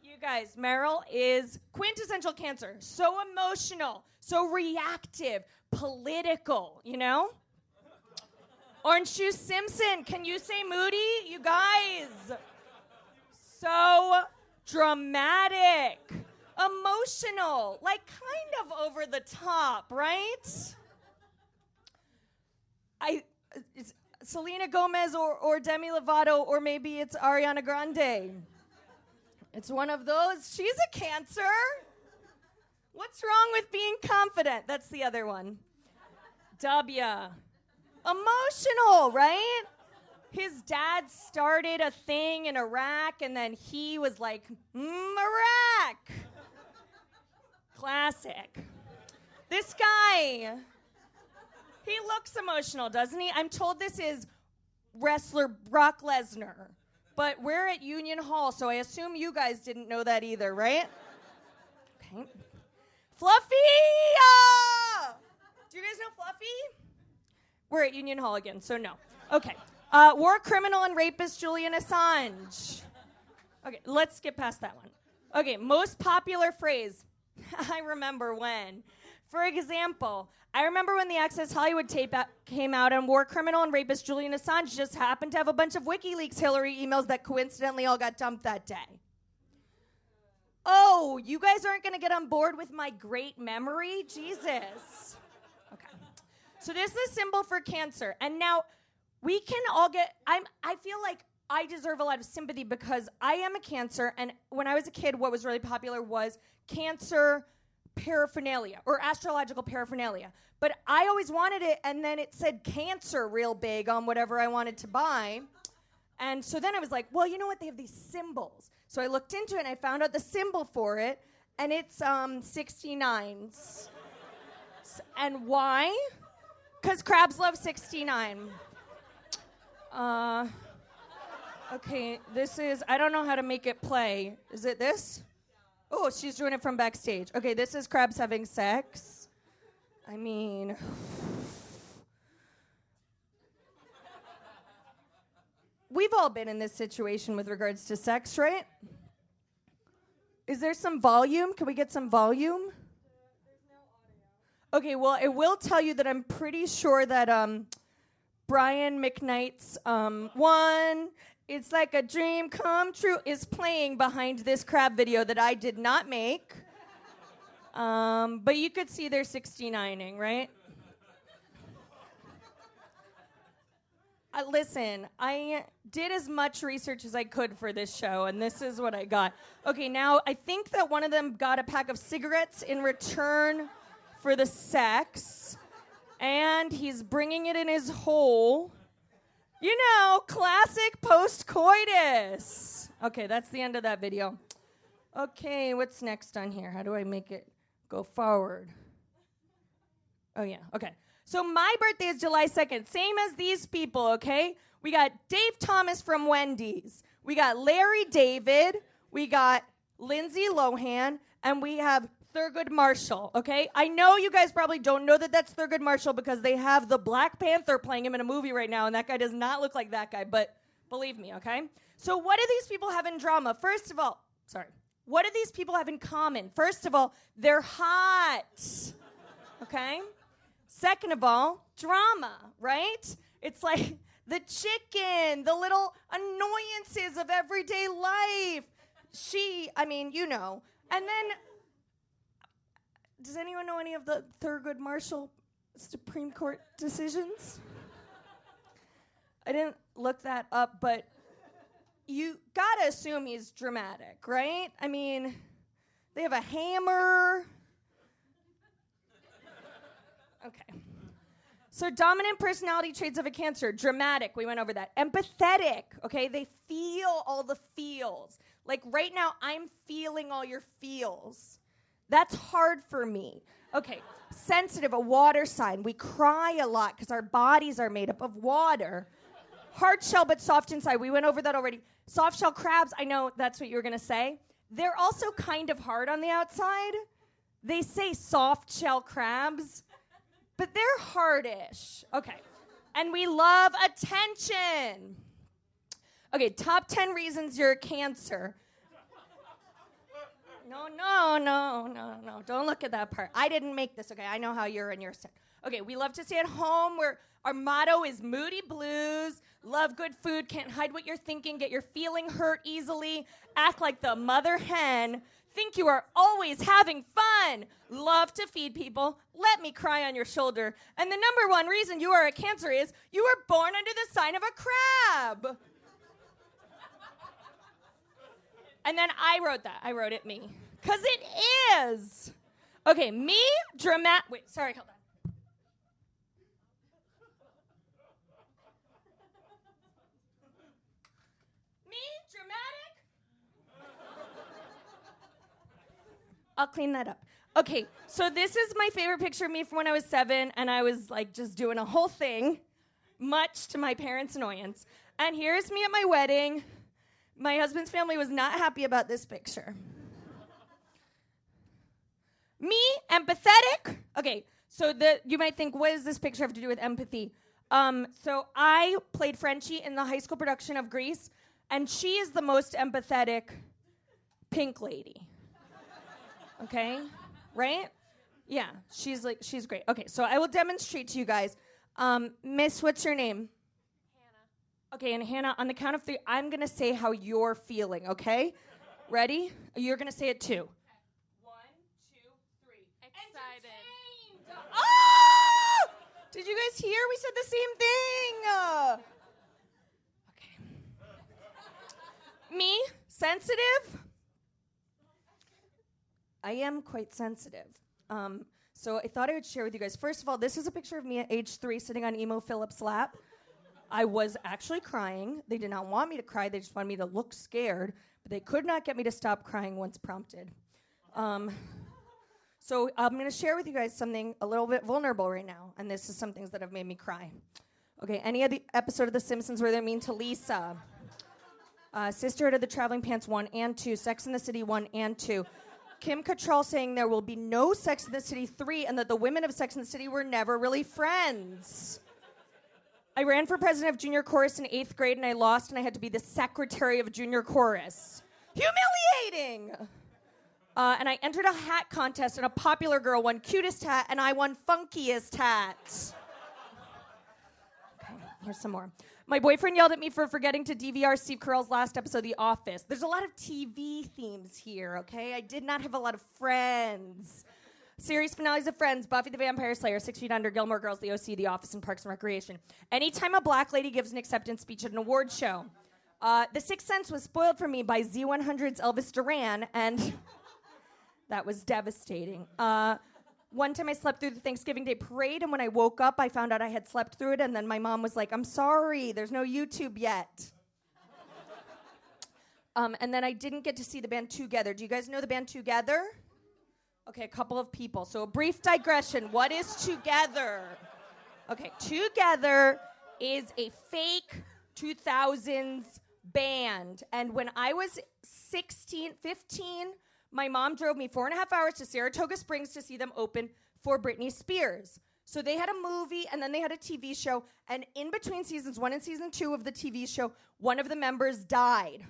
You guys, Meryl is quintessential cancer. So emotional, so reactive, political, you know? Orange Shoe Simpson, can you say moody? You guys. So dramatic, emotional, like kind of over the top, right? It's Selena Gomez or Demi Lovato, or maybe it's Ariana Grande. It's one of those. She's a cancer. What's wrong with being confident? That's the other one. W. Emotional, right? His dad started a thing in Iraq, and then he was like, Iraq. Classic. This guy, he looks emotional, doesn't he? I'm told this is wrestler Brock Lesnar, but we're at Union Hall, so I assume you guys didn't know that either, right? Okay. Fluffy! Do you guys know Fluffy? We're at Union Hall again, so no. Okay. War criminal and rapist Julian Assange. Okay, let's skip past that one. Okay, most popular phrase. I remember when. For example, I remember when the Access Hollywood tape came out and war criminal and rapist Julian Assange just happened to have a bunch of WikiLeaks Hillary emails that coincidentally all got dumped that day. Oh, you guys aren't going to get on board with my great memory? Jesus. Okay. So this is a symbol for cancer. And now we can all I feel like I deserve a lot of sympathy because I am a Cancer, and when I was a kid, what was really popular was cancer paraphernalia or astrological paraphernalia. But I always wanted it, and then it said cancer real big on whatever I wanted to buy. And so then I was like, well, you know what? They have these symbols. So I looked into it, and I found out the symbol for it, and it's 69s. And why? Because crabs love 69. Okay, this is, I don't know how to make it play. Is it this? Oh, she's doing it from backstage. Okay, this is crabs having sex. I mean, we've all been in this situation with regards to sex, right? Is there some volume? Can we get some volume? There's no audio. Okay, well, it will tell you that I'm pretty sure that Brian McKnight's one, It's Like a Dream Come True is playing behind this crab video that I did not make. But you could see they're 69ing, right? Listen, I did as much research as I could for this show, and this is what I got. Okay, now I think that one of them got a pack of cigarettes in return for the sex, and he's bringing it in his hole. You know, classic post-coitus. Okay, that's the end of that video. Okay, what's next on here? How do I make it go forward? Oh, yeah, okay. So my birthday is July 2nd, same as these people, okay? We got Dave Thomas from Wendy's. We got Larry David. We got Lindsay Lohan. And we have Thurgood Marshall, okay? I know you guys probably don't know that that's Thurgood Marshall because they have the Black Panther playing him in a movie right now, and that guy does not look like that guy, but believe me, okay? So what do these people have in drama? First of all, what do these people have in common? First of all, they're hot, okay? Second of all, drama, right? It's like the chicken, the little annoyances of everyday life. You know. And then, does anyone know any of the Thurgood Marshall Supreme Court decisions? I didn't look that up, but you gotta assume he's dramatic, right? I mean, they have a hammer. Okay. So dominant personality traits of a Cancer. Dramatic, we went over that. Empathetic, okay? They feel all the feels. Like right now, I'm feeling all your feels. That's hard for me. Okay. Sensitive, a water sign. We cry a lot because our bodies are made up of water. Hard shell but soft inside. We went over that already. Soft shell crabs, I know that's what you were going to say. They're also kind of hard on the outside. They say soft shell crabs. But they're hardish. Okay. And we love attention. Okay, top 10 reasons you're a Cancer. No. Don't look at that part. I didn't make this, okay? I know how you're in your set. Okay, we love to stay at home. Our motto is Moody Blues. Love good food. Can't hide what you're thinking. Get your feeling hurt easily. Act like the mother hen. Think you are always having fun. Love to feed people. Let me cry on your shoulder. And the number one reason you are a Cancer is you were born under the sign of a crab. And then I wrote that. I wrote it me. Because it is. Okay, me, dramatic. Wait, sorry, hold on. Me, dramatic. I'll clean that up. Okay, so this is my favorite picture of me from when I was 7, and I was like just doing a whole thing, much to my parents' annoyance. And here's me at my wedding. My husband's family was not happy about this picture. Me, empathetic. Okay, so you might think, what does this picture have to do with empathy? So I played Frenchie in the high school production of Grease, and she is the most empathetic pink lady. Okay? Right? Yeah, she's great. Okay, so I will demonstrate to you guys. Miss, what's your name? Hannah. Okay, and Hannah, on the count of 3, I'm going to say how you're feeling, okay? Ready? You're going to say it too. Okay. 1, 2, 3. Excited. Oh! Did you guys hear? We said the same thing. Okay. Me? Sensitive? I am quite sensitive. So I thought I would share with you guys. First of all, this is a picture of me at age 3 sitting on Emo Phillips' lap. I was actually crying. They did not want me to cry. They just wanted me to look scared. But they could not get me to stop crying once prompted. So I'm going to share with you guys something a little bit vulnerable right now. And this is some things that have made me cry. Okay, any of the episode of The Simpsons where they're mean to Lisa? Sisterhood of the Traveling Pants 1 and 2. Sex and the City 1 and 2. Kim Cattrall saying there will be no Sex and the City 3 and that the women of Sex and the City were never really friends. I ran for president of junior chorus in 8th grade and I lost and I had to be the secretary of junior chorus. Humiliating! And I entered a hat contest and a popular girl won cutest hat and I won funkiest hat. Okay, here's some more. My boyfriend yelled at me for forgetting to DVR Steve Carell's last episode of The Office. There's a lot of TV themes here, okay? I did not have a lot of friends. Series finales of Friends, Buffy the Vampire Slayer, 6 Feet Under, Gilmore Girls, The OC, The Office, and Parks and Recreation. Anytime a black lady gives an acceptance speech at an award show. The Sixth Sense was spoiled for me by Z100's Elvis Duran, and that was devastating. One time I slept through the Thanksgiving Day parade, and when I woke up, I found out I had slept through it, and then my mom was like, I'm sorry, there's no YouTube yet. And then I didn't get to see the band Together. Do you guys know the band Together? Okay, a couple of people. So a brief digression. What is Together? Okay, Together is a fake 2000s band. And when I was 15, my mom drove me 4.5 hours to Saratoga Springs to see them open for Britney Spears. So they had a movie, and then they had a TV show, and in between seasons 1 and season 2 of the TV show, one of the members died.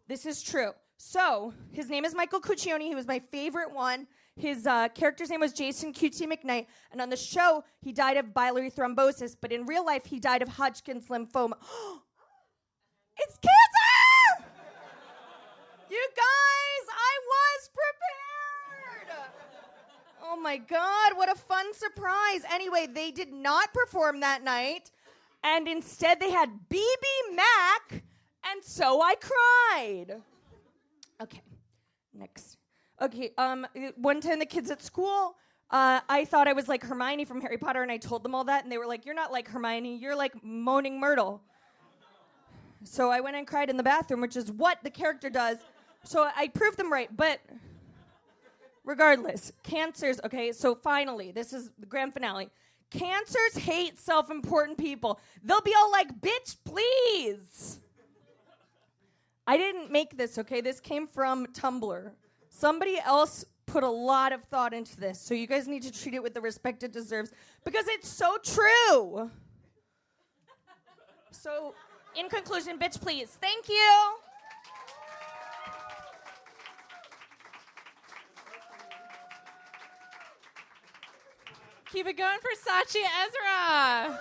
This is true. So his name is Michael Cuccione. He was my favorite one. His character's name was Jason QT McKnight, and on the show, he died of biliary thrombosis, but in real life, he died of Hodgkin's lymphoma. It's cancer! You guys, I was prepared! Oh my God, what a fun surprise. Anyway, they did not perform that night, and instead they had BB Mac, and so I cried. Okay, next. Okay, one time the kids at school, I thought I was like Hermione from Harry Potter, and I told them all that, and they were like, you're not like Hermione, you're like Moaning Myrtle. So I went and cried in the bathroom, which is what the character does. So I proved them right, but regardless, cancers, okay, so finally, this is the grand finale. Cancers hate self-important people. They'll be all like, bitch, please. I didn't make this, okay? This came from Tumblr. Somebody else put a lot of thought into this, so you guys need to treat it with the respect it deserves, because it's so true. So, in conclusion, bitch, please. Thank you. Keep it going for Sachi Ezura.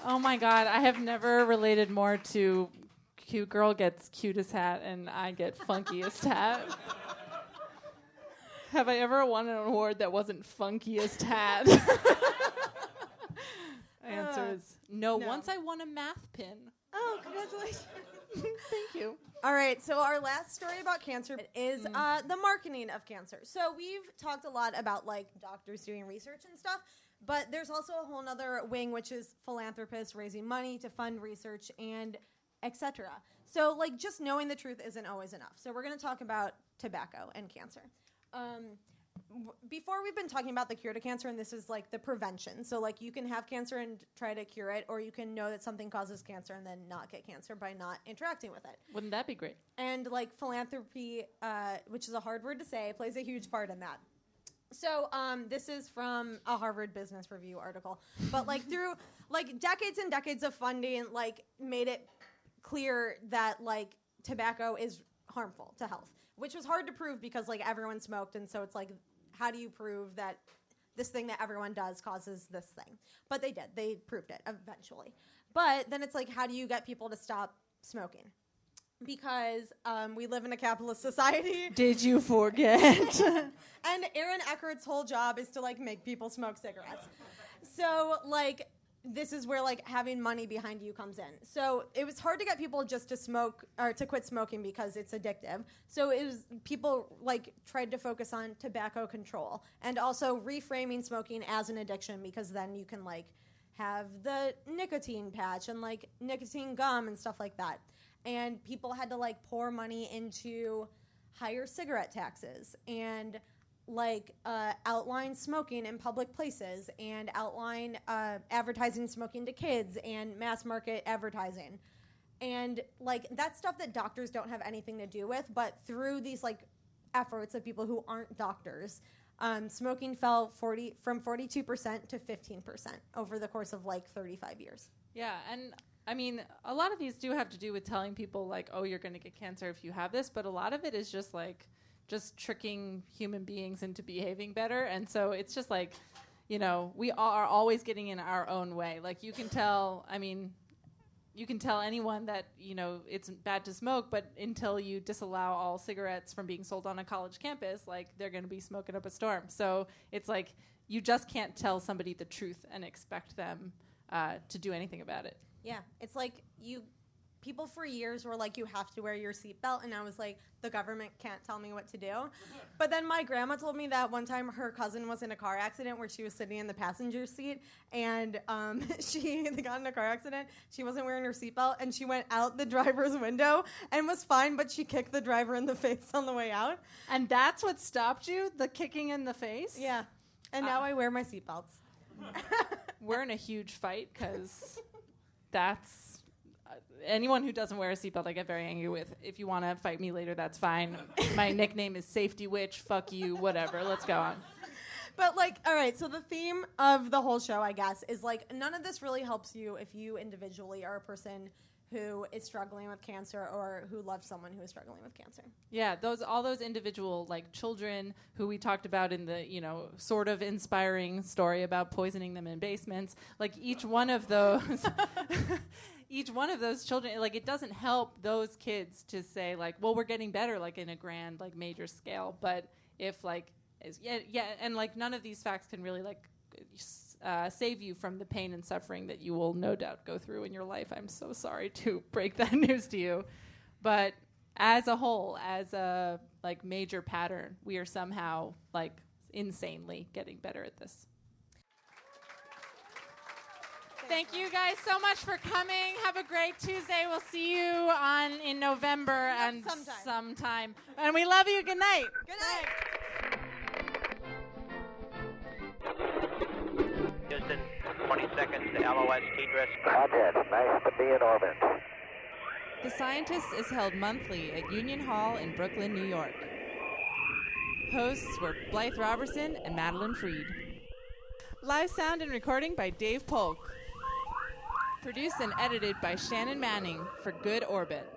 Oh my God, I have never related more to cute girl gets cutest hat and I get funkiest hat. Have I ever won an award that wasn't funkiest hat? Answer is no. Once I won a math pin. Oh, congratulations. Thank you. All right, so our last story about cancer is the marketing of cancer. So we've talked a lot about like doctors doing research and stuff, but there's also a whole other wing, which is philanthropists raising money to fund research and etc. So like just knowing the truth isn't always enough. So we're going to talk about tobacco and cancer. Before we've been talking about the cure to cancer, and this is like the prevention. So like you can have cancer and try to cure it, or you can know that something causes cancer and then not get cancer by not interacting with it. Wouldn't that be great? And like philanthropy, which is a hard word to say, plays a huge part in that. So this is from a Harvard Business Review article, but like through like decades and decades of funding, like made it clear that like tobacco is harmful to health, which was hard to prove because like everyone smoked, and so it's like, how do you prove that this thing that everyone does causes this thing? But they did. They proved it eventually. But then it's like, how do you get people to stop smoking? Because we live in a capitalist society. Did you forget? And Aaron Eckert's whole job is to like make people smoke cigarettes. So like this is where like having money behind you comes in. So it was hard to get people just to smoke or to quit smoking because it's addictive. So it was people like tried to focus on tobacco control and also reframing smoking as an addiction, because then you can like have the nicotine patch and like nicotine gum and stuff like that. And people had to like pour money into higher cigarette taxes and like outline smoking in public places and outline advertising smoking to kids and mass market advertising. And like that's stuff that doctors don't have anything to do with, but through these like efforts of people who aren't doctors, smoking fell from 42% to 15% over the course of like 35 years. Yeah, and I mean, a lot of these do have to do with telling people like, oh, you're going to get cancer if you have this, but a lot of it is just like just tricking human beings into behaving better. And so it's just like, you know, we are always getting in our own way. Like you can tell anyone that, you know, it's bad to smoke, but until you disallow all cigarettes from being sold on a college campus, like they're going to be smoking up a storm. So it's like you just can't tell somebody the truth and expect them to do anything about it. Yeah, it's like people for years were like, you have to wear your seatbelt, and I was like, the government can't tell me what to do. But then my grandma told me that one time her cousin was in a car accident where she was sitting in the passenger seat, and they got in a car accident. She wasn't wearing her seatbelt, and she went out the driver's window and was fine, but she kicked the driver in the face on the way out. And that's what stopped you, the kicking in the face? Yeah, and now I wear my seatbelts. We're in a huge fight because that's anyone who doesn't wear a seatbelt I get very angry with. If you want to fight me later, that's fine. My nickname is Safety Witch. Fuck you. Whatever. Let's go on. But like, all right, so the theme of the whole show, I guess, is like none of this really helps you if you individually are a person who is struggling with cancer or who loves someone who is struggling with cancer. Yeah, all those individual like children who we talked about in the, you know, sort of inspiring story about poisoning them in basements, like each one of those children, like it doesn't help those kids to say like, well, we're getting better like in a grand like major scale, but if like and like none of these facts can really like save you from the pain and suffering that you will no doubt go through in your life. I'm so sorry to break that news to you. But as a whole, as a like major pattern, we are somehow like insanely getting better at this. Thank you guys so much for coming. Have a great Tuesday. We'll see you in November and sometime. And we love you. Good night. Good night. Houston, 20 seconds to LOS TDRS. Roger, nice to be in orbit. The Scientists is held monthly at Union Hall in Brooklyn, New York. Hosts were Blythe Roberson and Madelyn Freed. Live sound and recording by Dave Polk. Produced and edited by Shannon Manning for Good Orbit.